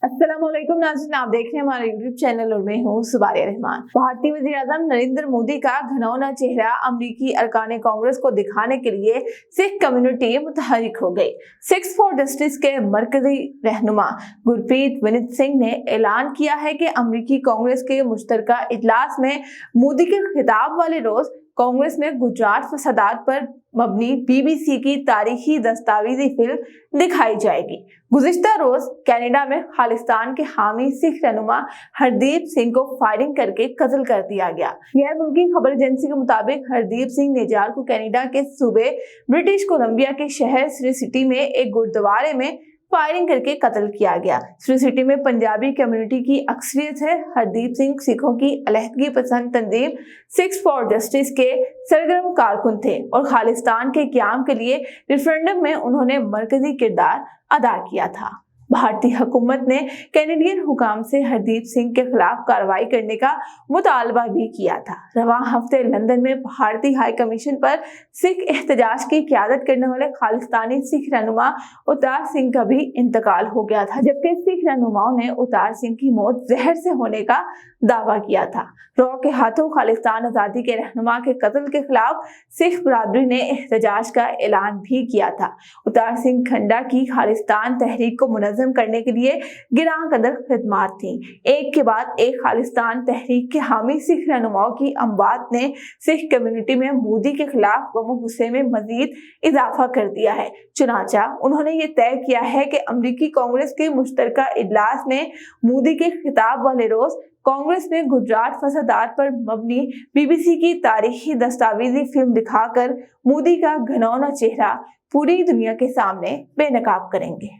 अस्सलामुअलैकुम नाज़रीन, आप देख रहे हैं हमारा यूट्यूब चैनल और मैं हूँ सुबारिया रहमान। भारतीय वज़ीर-ए-आज़म नरेंद्र मोदी का घिनौना चेहरा अमरीकी अरकान कांग्रेस को दिखाने के लिए सिख कम्युनिटी मुतहरिक हो गई। सिक्स फॉर जस्टिस के मरकजी रहनुमा गुरप्रीत वनित सिंह ने ऐलान किया है कि अमरीकी कांग्रेस के मुश्तरका इजलास में मोदी के खिताब वाले रोज कांग्रेस में गुजरात फसादात पर मबनी बीबीसी की तारीखी दस्तावेजी फिल्म दिखाई जाएगी। गुज़िश्ता रोज कनाडा में खालिस्तान के हामी सिख रहनुमा हरदीप सिंह को फायरिंग करके कत्ल कर दिया गया। गैर मुल्की खबर एजेंसी के मुताबिक हरदीप सिंह नेजार को कनाडा के सूबे ब्रिटिश कोलंबिया के शहर सरी सिटी में एक गुरुद्वारे में फायरिंग करके कत्ल किया गया। सरी सिटी में पंजाबी कम्युनिटी की अक्सरियत है। हरदीप सिंह सिखों की अलहदगी पसंद तंजीम सिक्स फॉर जस्टिस के सरगर्म कारकुन थे और खालिस्तान के क़याम के लिए रेफरेंडम में उन्होंने मरकजी किरदार अदा किया था। भारतीय हुकूमत ने कैनेडियन हुकाम से हरदीप सिंह के खिलाफ कार्रवाई करने का मुतालबा भी किया था। रवां हफ्ते लंदन में भारतीय हाई कमीशन पर सिख एहतजाज की क़यादत करने वाले खालिस्तानी सिख रहनुमा उतार सिंह का भी इंतकाल हो गया था, जबकि सिख रहनुमाओं ने उतार सिंह की मौत जहर से होने का दावा किया था। रॉ के हाथों खालिस्तान आज़ादी के रहनुमा के कत्ल के खिलाफ सिख बरादरी ने एहतजाज का ऐलान भी किया था। उतार सिंह खंडा की खालिस्तान तहरीक को मुनज़्ज़म करने के लिए गिरां कदर खिदमात थी। एक के बाद एक खालिस्तान तहरीक के हामी सिख रहनुमाओं की अमवात ने सिख कम्युनिटी में मोदी के खिलाफ गम गुस्से में मजीद इजाफा कर दिया है। चुनांचा उन्होंने ये तय किया है कि अमरीकी कांग्रेस के मुश्तरका इजलास में मोदी के खिताब वाले रोज कांग्रेस में गुजरात फसादात पर मबनी बीबीसी की तारीखी दस्तावेजी फिल्म दिखाकर मोदी का घिनौना चेहरा पूरी दुनिया के सामने बेनकाब करेंगे।